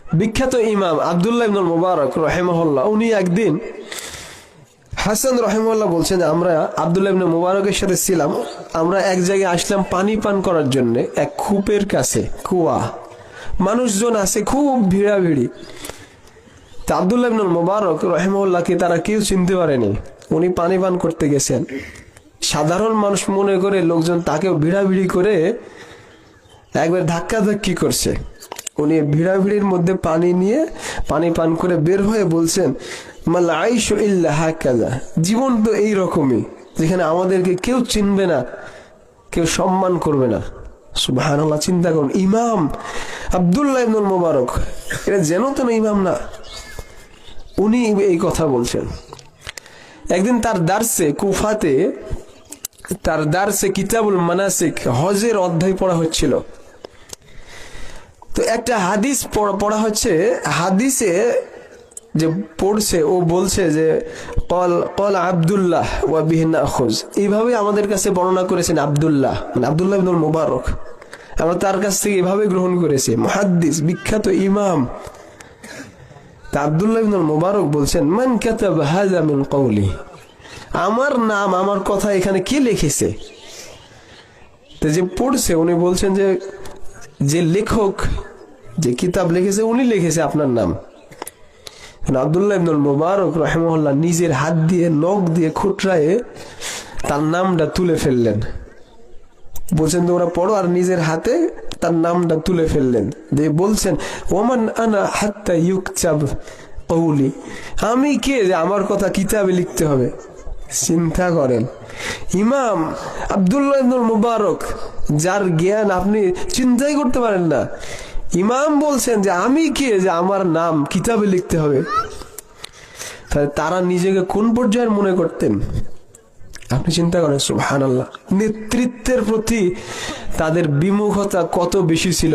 বিখ্যাত ইমাম আব্দুল্লাহ ইবনুল মুবারক রাহিমাহুল্লাহ, উনি একদিন হাসান রাহিমাহুল্লাহ বলছেন, আমরা আব্দুল্লাহ ইবনুল মুবারকের সাথে ছিলাম, আমরা এক জায়গায় আসলাম পানি পান করার জন্য, এক কূপের কাছে, কুয়া, মানুষজন আছে, খুব ভিড়াভিড়ি। তা আব্দুল্লাহ ইবনুল মুবারক রাহিমাহুল্লাহকে তারা কেউ চিনতে পারেনি, উনি পানি পান করতে গেছেন। সাধারণ মানুষ মনে করে লোকজন তাকেও ভিড়াভিড়ি করে একবার ধাক্কাধাক্কি করছে। উনি ভিড়াভিড়ির মধ্যে পানি নিয়ে পানি পান করে বের হয়ে বলছেন, মাল আইশু ইল্লা হাকাযা, জীবন তো এইরকমই, যেখানে আমাদেরকে কেউ চিনবে না, কেউ সম্মান করবে না। সুবহানাল্লাহ, চিন্তা করুন, ইমাম আব্দুল্লাহ ইবনুল মুবারক, এটা যেন তেন ইমাম না, উনি এই কথা বলছেন। একদিন তার দার্সে কুফাতে, তার দার্সে কিতাবুল মানাসিক, হজের অধ্যায় পড়া হচ্ছিল। তো একটা হাদিস পড়া হচ্ছে, হাদিসে যে পড়ছে ও বলছে যে কল আব্দুল্লাহ ওয়া বিহি নাখুজ, এইভাবে আমাদের কাছে বর্ণনা করেছেন আব্দুল্লাহ, মানে আব্দুল্লাহ ইবনুল মুবারক, আমরা তার কাছ থেকে এভাবে গ্রহণ করেছি, মুহাদ্দিস, বিখ্যাত ইমাম। তা আব্দুল্লাহ ইবনুল মুবারক বলছেন, মান কাতাবা হাযা মিন কওলি, আমার নাম, আমার কথা এখানে কে লিখেছে? তো যে পড়ছে উনি বলছেন যে লেখক, যে কিতাব লিখেছে, উনি লিখেছে আপনার নাম। আব্দুল্লাহ ইবনুল মুবারক রাহিমাহুল্লাহ নিজের হাত দিয়ে, নখ দিয়ে খুঁটরায়ে তার নামটা তুলে ফেললেন। বলছেন তোমরা পড়ো, আর নিজের হাতে তার নামটা তুলে ফেললেন, দিয়ে বলছেন, ওমান আনা হাত্তা ইউকতাব কওলি, আমি কে যে আমার কথা কিতাবে লিখতে হবে? চিন্তা করেন, ইমাম আব্দুল্লাহ ইবনুল মুবারক, যার জ্ঞান আপনি চিন্তাই করতে পারেন না, ইমাম বলছেন যে আমি কে যে আমার নাম কিতাবে লিখতে হবে? তাহলে তারা নিজেকে কোন পর্যায়ের মনে করতেন আপনি চিন্তা করেন। সুবহানাল্লাহ, নেতৃত্বের প্রতি তাদের বিমুখতা কত বেশি ছিল।